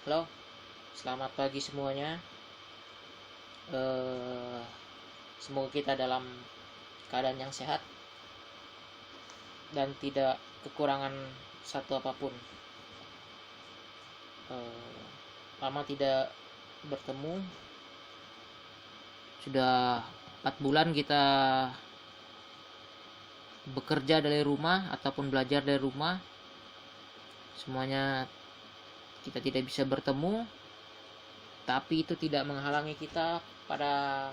Halo, selamat pagi semuanya. Semoga kita dalam keadaan yang sehat dan tidak kekurangan satu apapun. Lama tidak bertemu, sudah 4 bulan kita bekerja dari rumah ataupun belajar dari rumah. Semuanya kita tidak bisa bertemu, tapi itu tidak menghalangi kita pada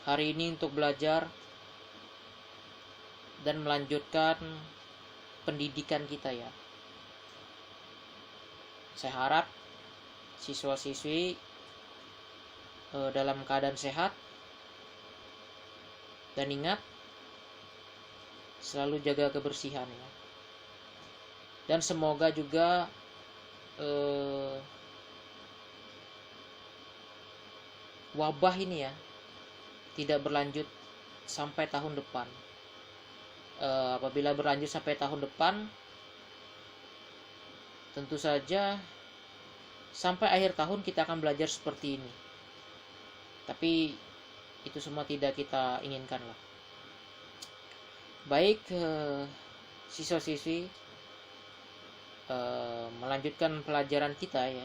hari ini untuk belajar dan melanjutkan pendidikan kita ya. Saya harap siswa-siswi dalam keadaan sehat, dan ingat selalu jaga kebersihan ya. Dan semoga juga wabah ini ya tidak berlanjut sampai tahun depan. Apabila berlanjut sampai tahun depan, tentu saja sampai akhir tahun kita akan belajar seperti ini. Tapi itu semua tidak kita inginkan lah. Baik, siswa-siswi, melanjutkan pelajaran kita ya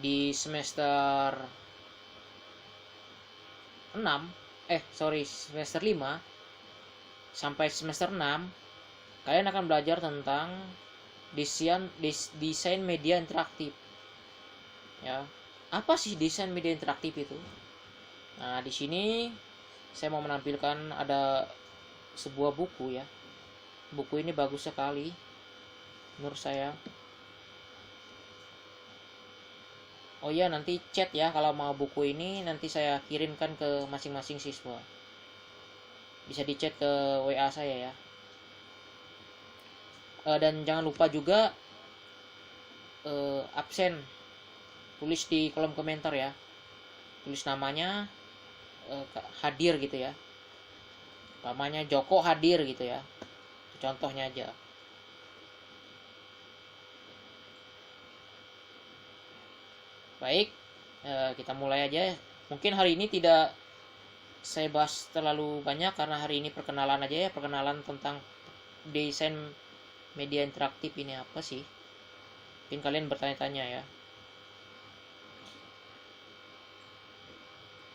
di semester 5 sampai semester 6. Kalian akan belajar tentang desain media interaktif ya. Apa sih desain media interaktif itu? Nah, di sini saya mau menampilkan ada sebuah buku ya. Buku ini bagus sekali menurut saya. Oh iya, nanti chat ya kalau mau buku ini, nanti saya kirimkan ke masing-masing siswa. Bisa di chat ke WA saya ya. Dan jangan lupa juga absen, tulis di kolom komentar ya. Tulis namanya, hadir gitu ya. Namanya Joko hadir gitu ya. Contohnya aja. Baik, kita mulai aja. Mungkin hari ini tidak saya bahas terlalu banyak karena hari ini perkenalan aja ya. Perkenalan tentang desain media interaktif ini apa sih? Mungkin kalian bertanya-tanya ya.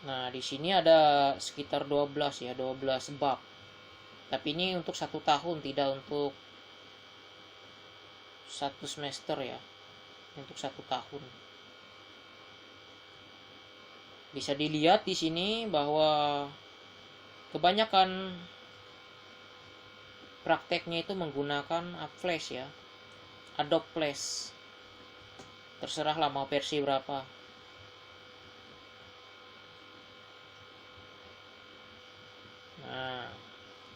Nah, di sini ada sekitar 12 bab. Tapi ini untuk 1 tahun, tidak untuk 1 semester ya. Untuk 1 tahun. Bisa dilihat di sini bahwa kebanyakan prakteknya itu menggunakan Flash ya, Adobe Flash. Terserahlah mau versi berapa. Nah,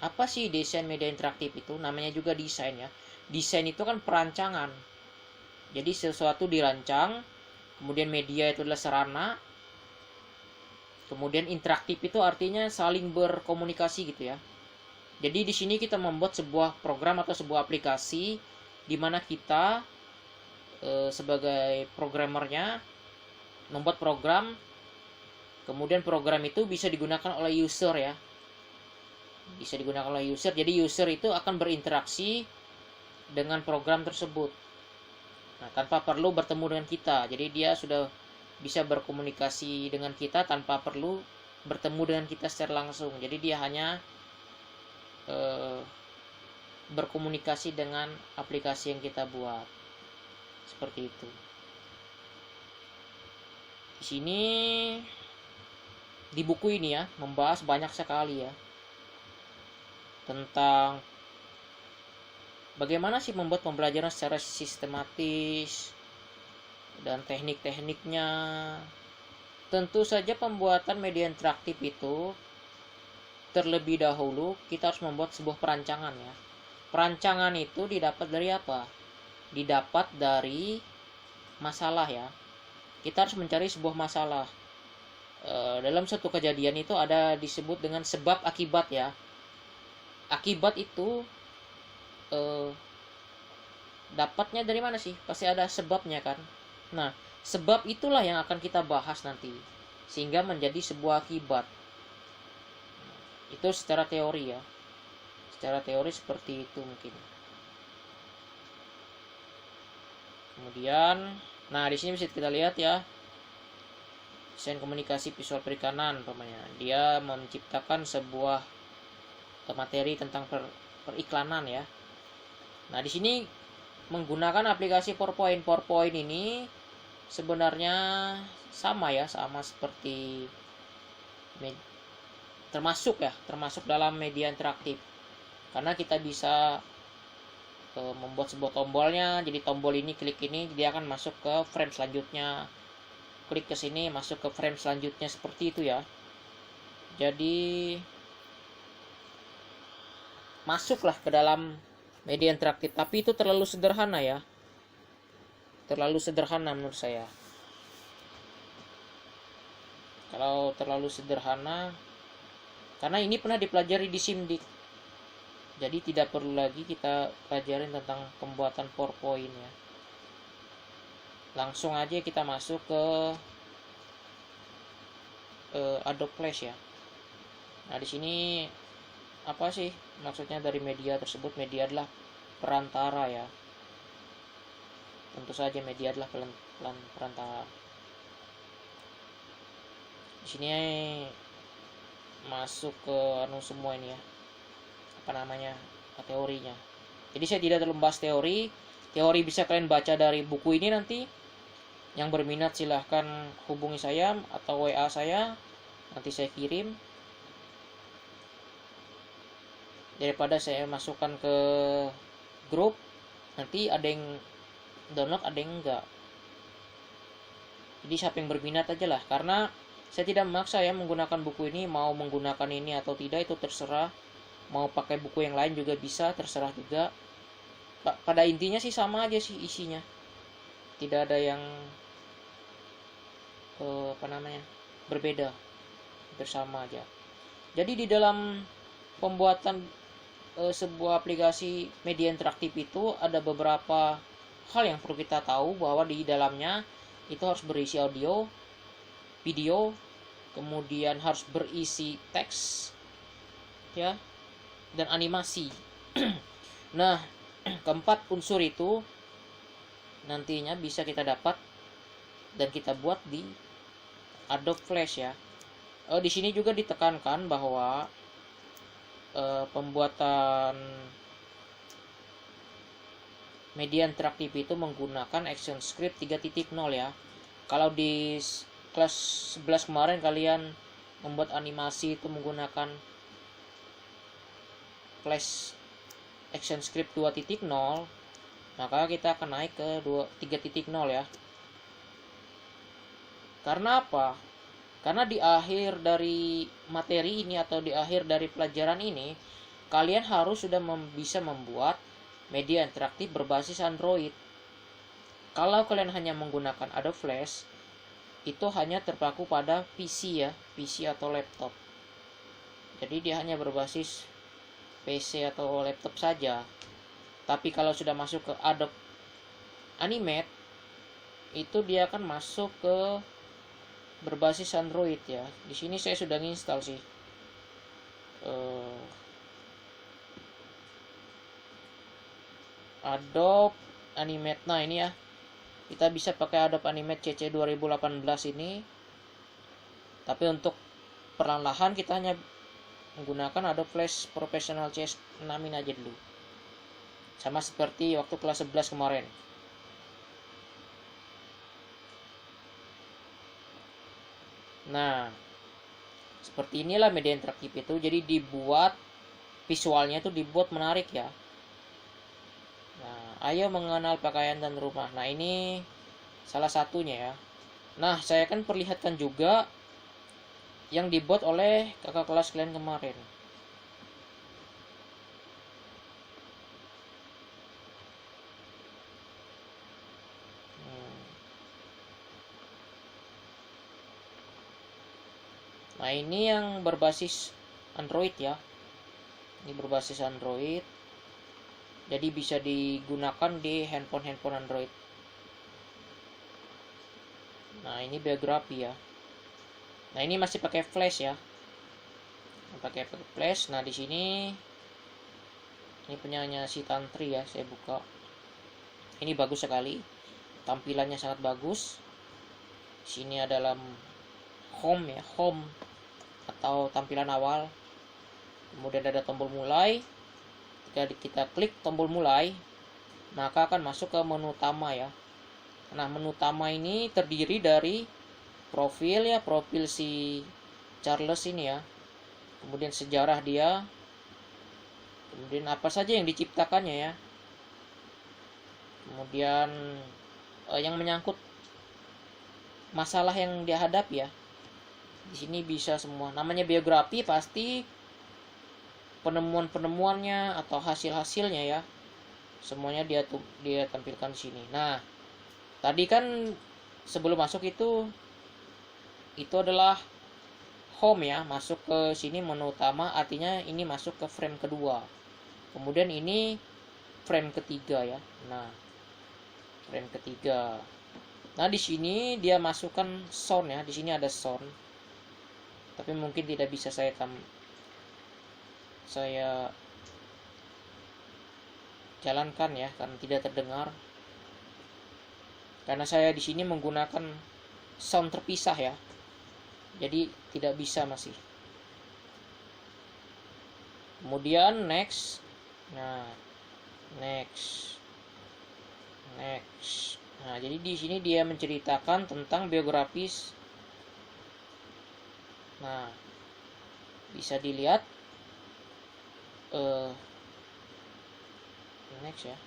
apa sih desain media interaktif itu? Namanya juga desain ya. Desain itu kan perancangan. Jadi sesuatu dirancang, kemudian media itu adalah sarana. Kemudian interaktif itu artinya saling berkomunikasi gitu ya. Jadi di sini kita membuat sebuah program atau sebuah aplikasi di mana kita sebagai programmernya membuat program, kemudian program itu bisa digunakan oleh user ya. Bisa digunakan oleh user. Jadi user itu akan berinteraksi dengan program tersebut. Nah, tanpa perlu bertemu dengan kita. Jadi dia sudah bisa berkomunikasi dengan kita tanpa perlu bertemu dengan kita secara langsung. Jadi dia hanya berkomunikasi dengan aplikasi yang kita buat. Seperti itu. Di sini di buku ini ya membahas banyak sekali ya tentang bagaimana sih membuat pembelajaran secara sistematis dan teknik-tekniknya. Tentu saja pembuatan media interaktif itu terlebih dahulu kita harus membuat sebuah perancangan ya. Perancangan itu didapat dari apa? Didapat dari masalah ya. Kita harus mencari sebuah masalah. Dalam suatu kejadian itu ada disebut dengan sebab akibat ya. Akibat itu dapatnya dari mana sih? Pasti ada sebabnya kan. Nah, sebab itulah yang akan kita bahas nanti, sehingga menjadi sebuah akibat. Itu secara teori ya. Secara teori seperti itu mungkin. Kemudian, nah di sini bisa kita lihat ya, desain komunikasi visual perikanan, umpamanya dia menciptakan sebuah materi tentang periklanan ya. Nah di sini menggunakan aplikasi PowerPoint. PowerPoint ini sebenarnya sama ya, sama seperti termasuk dalam media interaktif, karena kita bisa membuat sebuah tombolnya. Jadi tombol ini, klik ini, dia akan masuk ke frame selanjutnya, klik ke sini masuk ke frame selanjutnya, seperti itu ya. Jadi masuklah ke dalam media interaktif, tapi itu terlalu sederhana ya, terlalu sederhana menurut saya. Kalau terlalu sederhana, karena ini pernah dipelajari di SIMDIK, jadi tidak perlu lagi kita pelajarin tentang pembuatan PowerPoint ya. Langsung aja kita masuk ke Adobe Flash ya. Nah di sini apa sih maksudnya dari media tersebut? Media adalah perantara ya. Tentu saja media adalah perantara. Di sini masuk ke semua ini ya, apa namanya, teorinya. Jadi saya tidak terlalu membahas teori bisa kalian baca dari buku ini nanti. Yang berminat silahkan hubungi saya atau WA saya, nanti saya kirim, daripada saya masukkan ke grup nanti ada yang download ada yang enggak. Jadi siapa yang berminat aja lah, karena saya tidak memaksa ya menggunakan buku ini. Mau menggunakan ini atau tidak itu terserah, mau pakai buku yang lain juga bisa, terserah juga. Pada intinya sih sama aja sih isinya, tidak ada yang berbeda, bersama aja. Jadi di dalam pembuatan sebuah aplikasi media interaktif itu ada beberapa hal yang perlu kita tahu, bahwa di dalamnya itu harus berisi audio, video, kemudian harus berisi teks ya, dan animasi. Nah, keempat unsur itu nantinya bisa kita dapat dan kita buat di Adobe Flash ya. Di sini juga ditekankan bahwa pembuatan media interaktif itu menggunakan ActionScript 3.0 ya. Kalau di kelas 11 kemarin kalian membuat animasi itu menggunakan Flash ActionScript 2.0, maka kita akan naik ke 3.0 ya. Karena apa? Karena di akhir dari materi ini atau di akhir dari pelajaran ini, kalian harus sudah bisa membuat media interaktif berbasis Android. Kalau kalian hanya menggunakan Adobe Flash, itu hanya terpaku pada PC ya, PC atau laptop. Jadi dia hanya berbasis PC atau laptop saja. Tapi kalau sudah masuk ke Adobe Animate, itu dia akan masuk ke berbasis Android ya. Di sini saya sudah install sih. Adobe Animate. Nah, ini ya. Kita bisa pakai Adobe Animate CC 2018 ini. Tapi untuk perlahan-lahan kita hanya menggunakan Adobe Flash Professional CS6 ini aja dulu. Sama seperti waktu kelas 11 kemarin. Nah, seperti inilah media interaktif itu. Jadi dibuat visualnya itu dibuat menarik ya. Nah, ayo mengenal pakaian dan rumah. Nah, ini salah satunya ya. Nah, saya akan perlihatkan juga yang dibuat oleh kakak kelas kalian kemarin. Nah, ini yang berbasis Android ya. Ini berbasis Android. Jadi bisa digunakan di handphone Android. Nah, ini biografi ya. Nah, ini masih pakai flash ya. Pakai flash. Nah, di sini ini punyanya si Tantri ya, saya buka. Ini bagus sekali. Tampilannya sangat bagus. Sini adalah home ya, home atau tampilan awal. Kemudian ada tombol mulai. Jika kita klik tombol mulai, maka akan masuk ke menu utama ya. Nah, menu utama ini terdiri dari profil ya, profil si Charles ini ya. Kemudian sejarah dia. Kemudian apa saja yang diciptakannya ya. Kemudian yang menyangkut masalah yang dia hadapi ya. Di sini bisa semua. Namanya biografi, pasti penemuan-penemuannya atau hasil-hasilnya ya. Semuanya dia tampilkan di sini. Nah, tadi kan sebelum masuk itu adalah home ya, masuk ke sini menu utama, artinya ini masuk ke frame kedua. Kemudian ini frame ketiga ya. Nah, frame ketiga. Nah, di sini dia masukkan sound ya. Di sini ada sound. Tapi mungkin tidak bisa saya jalankan ya, karena tidak terdengar. Karena saya di sini menggunakan sound terpisah ya. Jadi tidak bisa masih. Kemudian next. Nah, next. Nah, jadi di sini dia menceritakan tentang biografis. Nah, bisa dilihat next ya.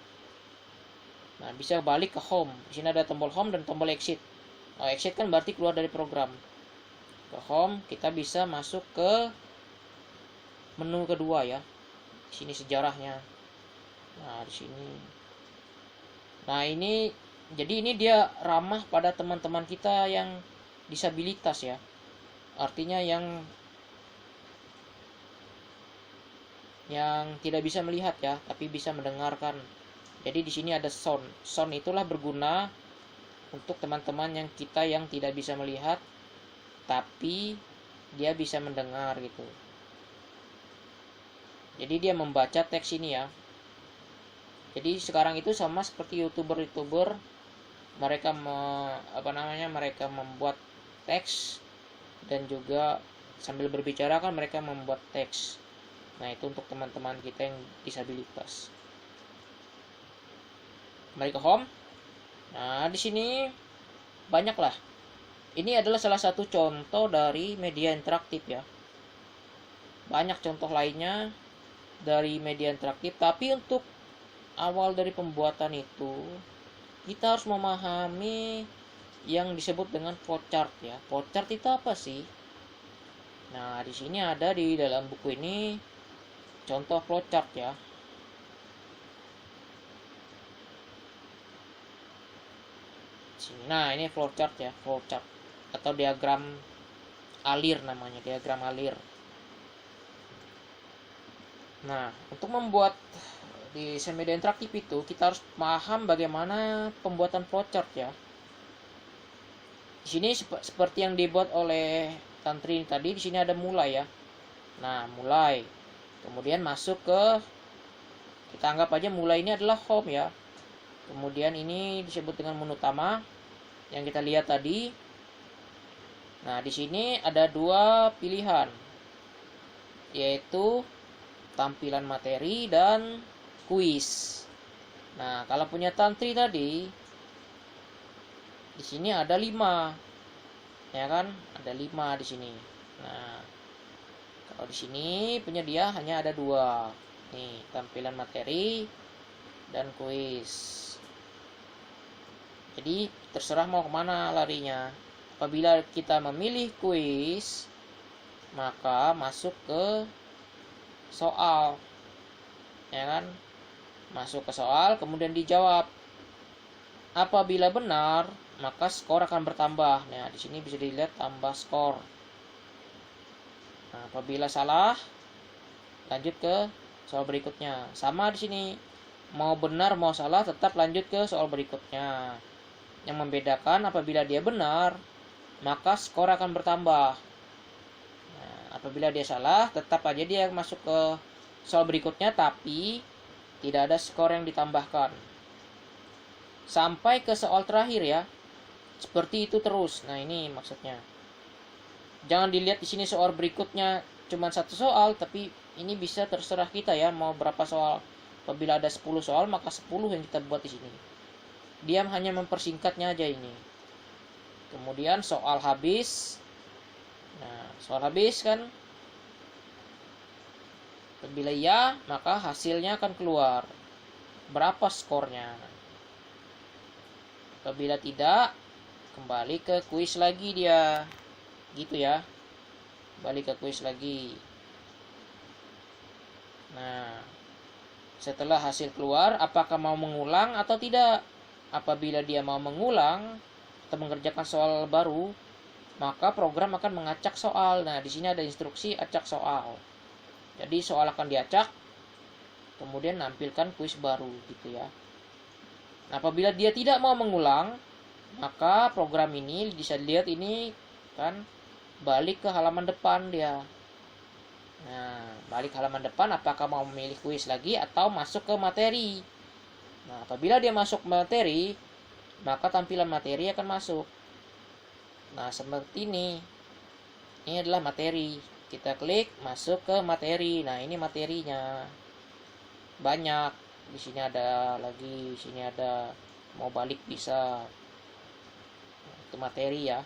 Nah, bisa balik ke home. Di sini ada tombol home dan tombol exit. Oh, exit kan berarti keluar dari program. Ke home, kita bisa masuk ke menu kedua ya. Di sini sejarahnya. Nah, di sini. Nah, ini jadi ini dia ramah pada teman-teman kita yang disabilitas ya. Artinya yang tidak bisa melihat ya, tapi bisa mendengarkan. Jadi di sini ada sound. Sound itulah berguna untuk teman-teman yang tidak bisa melihat, tapi dia bisa mendengar gitu. Jadi dia membaca teks ini ya. Jadi sekarang itu sama seperti youtuber mereka mereka membuat teks dan juga sambil berbicara kan mereka membuat teks. Nah, itu untuk teman-teman kita yang disabilitas. Kembali ke home. Nah, di sini banyak lah. Ini adalah salah satu contoh dari media interaktif ya. Banyak contoh lainnya dari media interaktif, tapi untuk awal dari pembuatan itu kita harus memahami yang disebut dengan flowchart ya. Flowchart itu apa sih? Nah, di sini ada di dalam buku ini contoh flowchart ya. Nah, ini flowchart ya, flowchart atau diagram alir namanya, diagram alir. Nah, untuk membuat di media interaktif itu kita harus paham bagaimana pembuatan flowchart ya. Di sini seperti yang dibuat oleh Tantri tadi, di sini ada mulai ya. Nah, mulai. Kemudian masuk ke, kita anggap aja mulai ini adalah home ya. Kemudian ini disebut dengan menu utama yang kita lihat tadi. Nah, di sini ada dua pilihan, yaitu tampilan materi dan kuis. Nah, kalau punya Tantri tadi, di sini ada 5, ya kan? Ada 5 di sini. Nah, kalau di sini punya dia hanya ada 2. Nih, tampilan materi dan kuis. Jadi terserah mau kemana larinya. Apabila kita memilih kuis, maka masuk ke soal, ya kan? Masuk ke soal, kemudian dijawab. Apabila benar, maka skor akan bertambah. Nah, di sini bisa dilihat tambah skor. Nah, apabila salah, lanjut ke soal berikutnya. Sama di sini, mau benar mau salah tetap lanjut ke soal berikutnya. Yang membedakan apabila dia benar, maka skor akan bertambah. Nah, apabila dia salah, tetap aja dia masuk ke soal berikutnya, tapi tidak ada skor yang ditambahkan. Sampai ke soal terakhir ya. Seperti itu terus. Nah, ini maksudnya. Jangan dilihat di sini soal berikutnya cuma satu soal, tapi ini bisa terserah kita ya mau berapa soal. Apabila ada 10 soal, maka 10 yang kita buat di sini. Dia hanya mempersingkatnya aja ini. Kemudian soal habis. Nah, soal habis kan, apabila ya, maka hasilnya akan keluar. Berapa skornya? Apabila tidak, kembali ke kuis lagi dia. Gitu ya. Balik ke kuis lagi. Nah, setelah hasil keluar, apakah mau mengulang atau tidak? Apabila dia mau mengulang atau mengerjakan soal baru, maka program akan mengacak soal. Nah, di sini ada instruksi acak soal. Jadi soal akan diacak, kemudian nampilkan kuis baru gitu ya. Nah, apabila dia tidak mau mengulang, maka program ini bisa dilihat ini kan balik ke halaman depan dia. Nah, balik halaman depan, apakah mau memilih kuis lagi atau masuk ke materi. Nah, apabila dia masuk materi, maka tampilan materi akan masuk. Nah, seperti ini. Ini adalah materi. Kita klik masuk ke materi. Nah, ini materinya. Banyak. Di sini ada lagi, di sini ada. Mau balik bisa. Itu materi ya.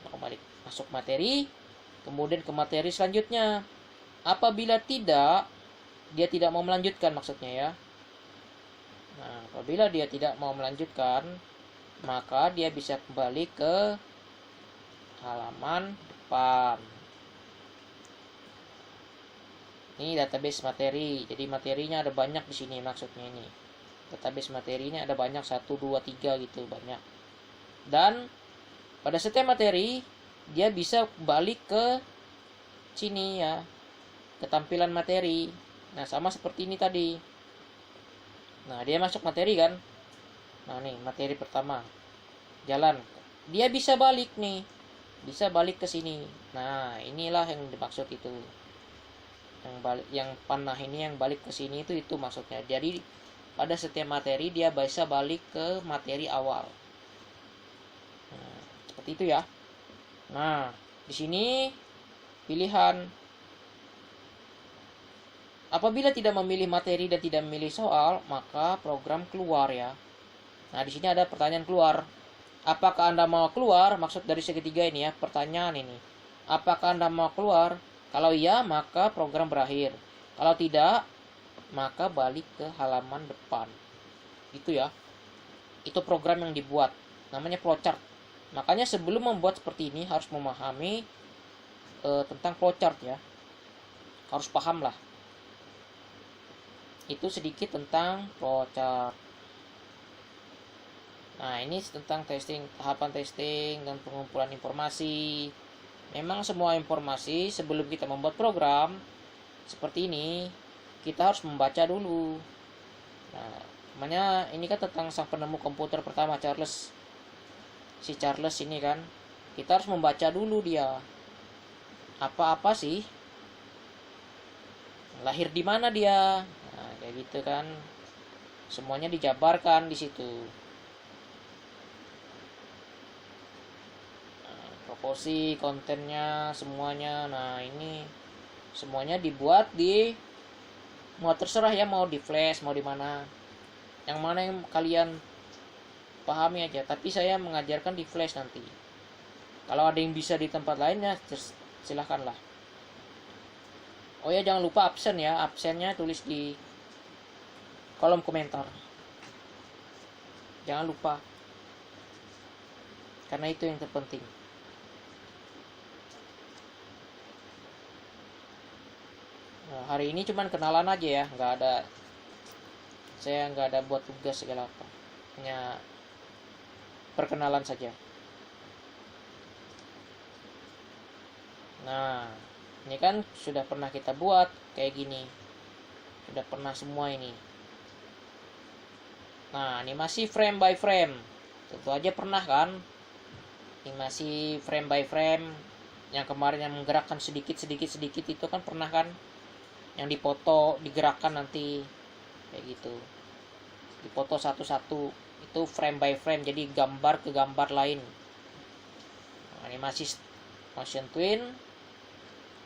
Mau balik masuk materi, kemudian ke materi selanjutnya. Apabila tidak, dia tidak mau melanjutkan maksudnya ya. Nah, apabila dia tidak mau melanjutkan, maka dia bisa kembali ke halaman depan. Ini database materi. Jadi materinya ada banyak di sini maksudnya ini. Database materinya ada banyak 1 2 3 gitu, banyak. Dan pada setiap materi dia bisa balik ke sini ya, ke tampilan materi. Nah, sama seperti ini tadi. Nah, dia masuk materi kan. Nah, nih materi pertama. Jalan. Dia bisa balik nih. Bisa balik ke sini. Nah, inilah yang dimaksud itu. Yang panah ini yang balik ke sini itu maksudnya. Jadi pada setiap materi dia bisa balik ke materi awal. Nah, seperti itu ya. Nah, di sini pilihan. Apabila tidak memilih materi dan tidak memilih soal, maka program keluar ya. Nah, di sini ada pertanyaan keluar. Apakah Anda mau keluar? Maksud dari segitiga ini ya, pertanyaan ini. Apakah Anda mau keluar? Kalau iya, maka program berakhir. Kalau tidak, maka balik ke halaman depan. Gitu ya. Itu program yang dibuat. Namanya flowchart. Makanya sebelum membuat seperti ini harus memahami tentang flowchart ya. Harus paham lah. Itu sedikit tentang flowchart. Nah, ini tentang testing, tahapan testing dan pengumpulan informasi. Memang semua informasi sebelum kita membuat program seperti ini, kita harus membaca dulu. Nah, namanya ini kan tentang sang penemu komputer pertama, Charles. Si Charles ini kan, kita harus membaca dulu dia. Apa-apa sih? Lahir di mana dia? Nah, kayak gitu kan. Semuanya dijabarkan di situ. Nah, proporsi, kontennya, semuanya. Nah, ini semuanya dibuat di mau terserah ya, mau di flash, mau di mana. Yang mana yang kalian pahami aja, tapi saya mengajarkan di flash nanti. Kalau ada yang bisa di tempat lainnya, silahkanlah. Oh ya, jangan lupa absen ya, absennya tulis di kolom komentar. Jangan lupa, karena itu yang terpenting. Nah, hari ini cuman kenalan aja ya, saya nggak ada buat tugas segala apa, hanya perkenalan saja. Nah, ini kan sudah pernah kita buat kayak gini, sudah pernah semua ini. Nah, animasi frame by frame. Tentu aja pernah kan? Animasi frame by frame yang kemarin yang menggerakkan sedikit itu kan pernah kan? Yang dipoto, digerakkan nanti kayak gitu. Dipoto satu-satu. Itu frame by frame, jadi gambar ke gambar lain. Animasi motion twin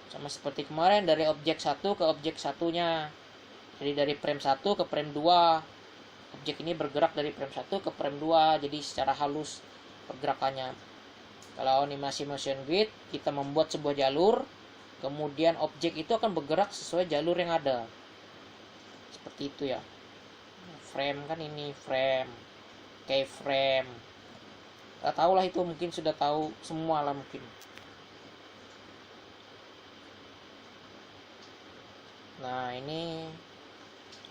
sama seperti kemarin, dari objek satu ke objek satunya. Jadi dari frame 1 ke frame 2. Objek ini bergerak dari frame 1 ke frame 2, jadi secara halus pergerakannya. Kalau animasi motion grid, kita membuat sebuah jalur, kemudian objek itu akan bergerak sesuai jalur yang ada. Seperti itu ya. Frame kan ini frame, keyframe. Gak tau lah, itu mungkin sudah tahu semua lah mungkin. Nah, ini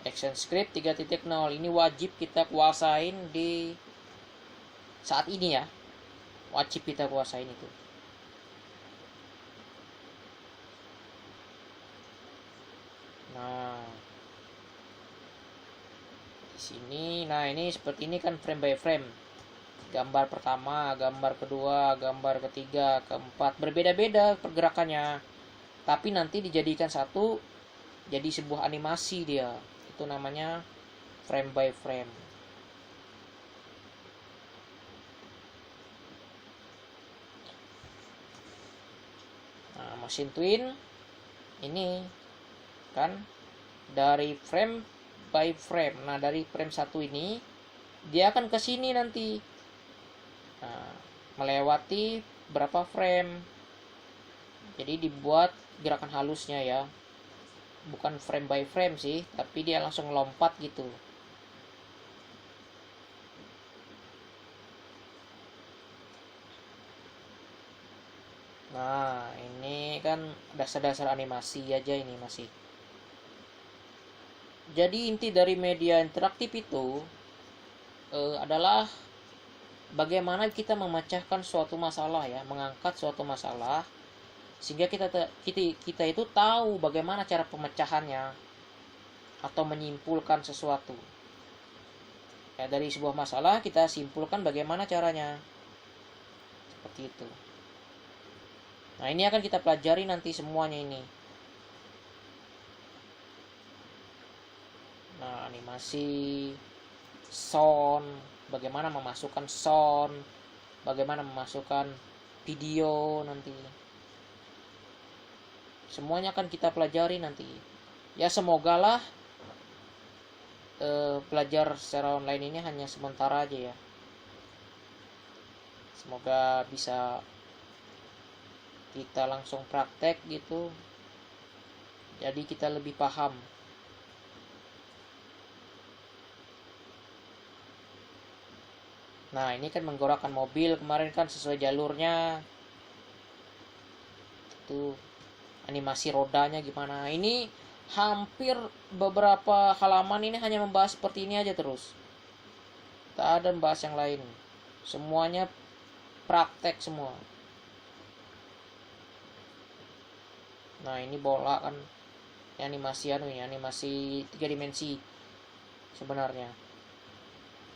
ActionScript 3.0. Ini wajib kita kuasain di saat ini ya. Wajib kita kuasain itu. Nah, di sini, nah ini seperti ini kan frame by frame. Gambar pertama, gambar kedua, gambar ketiga, keempat, berbeda-beda pergerakannya. Tapi nanti dijadikan satu, jadi sebuah animasi dia. Itu namanya frame by frame. Nah, motion twin ini kan dari frame by frame. Nah, dari frame 1 ini dia akan ke sini nanti. Nah, melewati berapa frame. Jadi dibuat gerakan halusnya ya. Bukan frame by frame sih, tapi dia langsung lompat gitu. Nah, ini kan dasar-dasar animasi aja ini masih. Jadi inti dari media interaktif itu adalah bagaimana kita memecahkan suatu masalah ya, mengangkat suatu masalah sehingga kita itu tahu bagaimana cara pemecahannya atau menyimpulkan sesuatu. Ya, dari sebuah masalah kita simpulkan bagaimana caranya. Seperti itu. Nah, ini akan kita pelajari nanti semuanya ini. Nah, animasi sound, bagaimana memasukkan sound, bagaimana memasukkan video nanti. Semuanya akan kita pelajari nanti. Ya, semoga lah belajar secara online ini hanya sementara aja ya. Semoga bisa kita langsung praktek gitu. Jadi kita lebih paham. Nah, ini kan menggerakkan mobil kemarin kan sesuai jalurnya. Tuh animasi rodanya gimana. Ini hampir beberapa halaman ini hanya membahas seperti ini aja terus. Tak ada membahas yang lain. Semuanya praktek semua. Nah, ini bola kan animasi ini animasi 3 dimensi sebenarnya.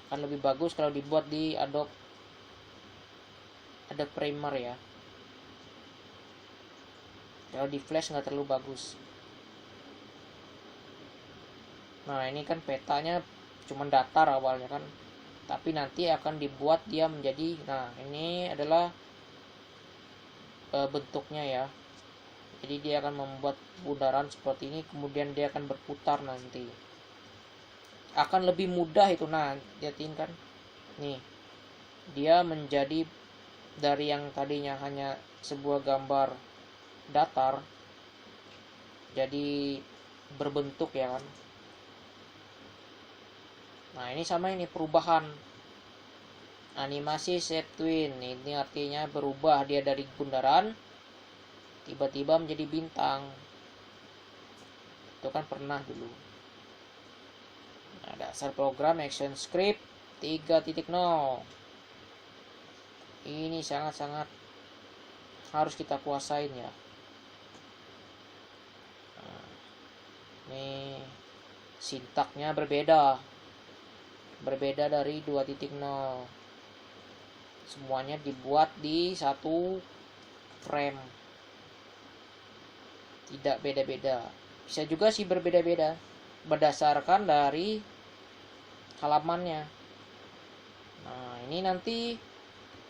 Kan lebih bagus kalau dibuat di Adobe Premiere ya. Kalau di Flash nggak terlalu bagus. Nah, ini kan petanya cuma datar awalnya kan, tapi nanti akan dibuat dia menjadi, nah ini adalah bentuknya ya. Jadi dia akan membuat bundaran seperti ini, kemudian dia akan berputar nanti. Akan lebih mudah itu. Nah, lihatin kan, nih dia menjadi dari yang tadinya hanya sebuah gambar datar jadi berbentuk ya kan. Nah, ini sama ini perubahan animasi set twin. Ini artinya berubah dia dari bundaran tiba-tiba menjadi bintang. Itu kan pernah dulu. Nah, dasar program ActionScript 3.0. Ini sangat-sangat harus kita kuasain ya. Nah, ini sintaknya berbeda. berbeda dari 2.0. Semuanya dibuat di satu frame, tidak beda-beda. Bisa juga sih berbeda-beda berdasarkan dari halamannya. Nah, ini nanti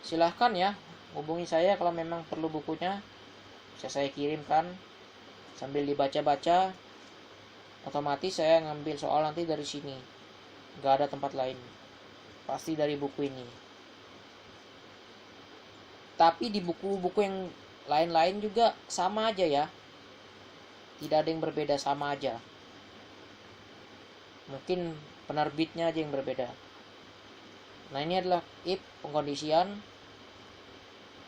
silahkan ya hubungi saya kalau memang perlu bukunya, bisa saya kirimkan sambil dibaca-baca. Otomatis saya ngambil soal nanti dari sini, nggak ada tempat lain, pasti dari buku ini. Tapi di buku-buku yang lain-lain juga sama aja ya, tidak ada yang berbeda, sama aja. Mungkin penerbitnya aja yang berbeda. Nah, ini adalah if, pengkondisian.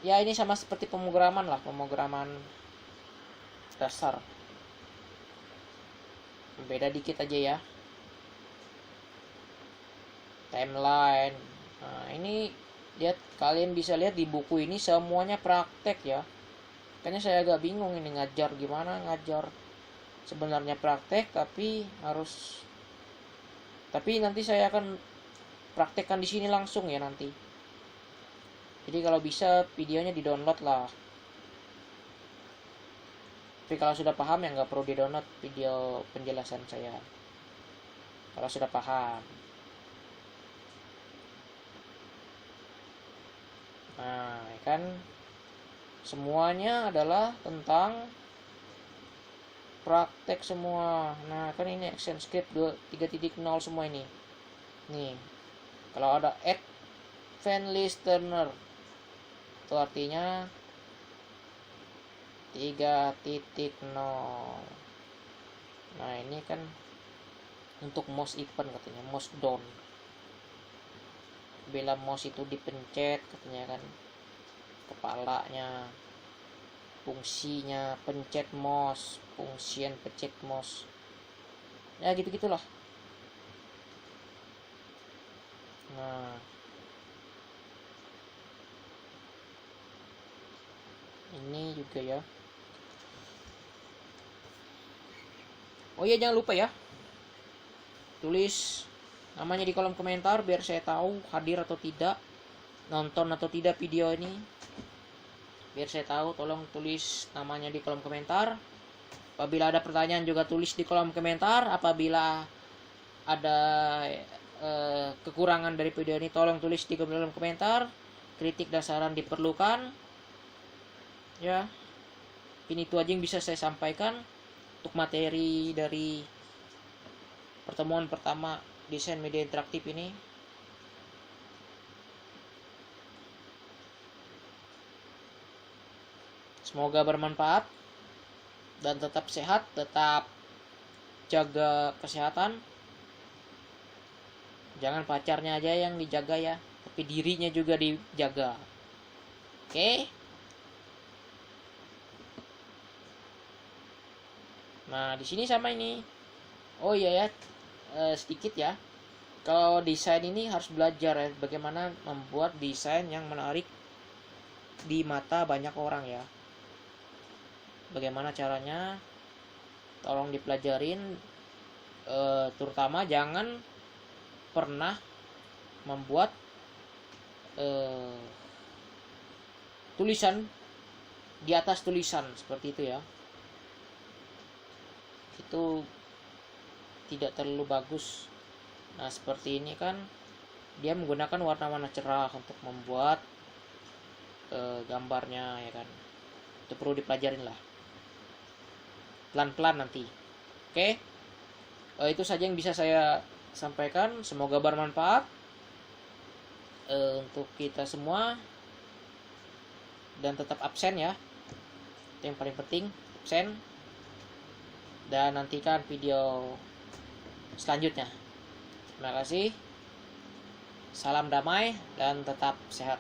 Ya, ini sama seperti pemrograman lah, pemrograman dasar. Beda dikit aja ya. Timeline. Nah, ini lihat, kalian bisa lihat di buku ini semuanya praktek ya. Makanya saya agak bingung ini ngajar gimana, ngajar sebenarnya praktek tapi nanti saya akan praktekkan di sini langsung ya nanti. Jadi kalau bisa videonya di-download lah. Tapi kalau sudah paham ya nggak perlu di-download video penjelasan saya. Kalau sudah paham. Nah, kan semuanya adalah tentang praktek semua. Nah, kan ini ActionScript 3.0 semua ini. Nih, kalau ada advanced listener itu artinya 3.0. Nah, ini kan untuk mouse event katanya, mouse down. Bila mouse itu dipencet katanya kan, kepalanya, fungsinya pencet mouse, fungsian pencet mouse, ya gitu-gitulah. Nah, ini juga ya. Oh iya, jangan lupa ya, tulis namanya di kolom komentar biar saya tahu hadir atau tidak, nonton atau tidak video ini. Biar saya tahu, tolong tulis namanya di kolom komentar. Apabila ada pertanyaan juga tulis di kolom komentar. Apabila ada kekurangan dari video ini tolong tulis di kolom komentar. Kritik dan saran diperlukan. Ya, ini itu aja yang bisa saya sampaikan untuk materi dari pertemuan pertama desain media interaktif ini. Semoga bermanfaat dan tetap sehat, tetap jaga kesehatan. Jangan pacarnya aja yang dijaga ya, tapi dirinya juga dijaga. Oke? Nah, di sini sama ini. Oh iya ya, sedikit ya. Kalau desain ini harus belajar ya, bagaimana membuat desain yang menarik di mata banyak orang ya. Bagaimana caranya? Tolong dipelajarin. Terutama jangan pernah membuat tulisan di atas tulisan seperti itu ya. Itu tidak terlalu bagus. Nah, seperti ini kan dia menggunakan warna-warna cerah untuk membuat gambarnya ya kan. Itu perlu dipelajarin lah, pelan-pelan nanti. Oke, itu saja yang bisa saya sampaikan. Semoga bermanfaat untuk kita semua, dan tetap absen ya, itu yang paling penting, absen. Dan nantikan video selanjutnya. Terima kasih. Salam damai dan tetap sehat.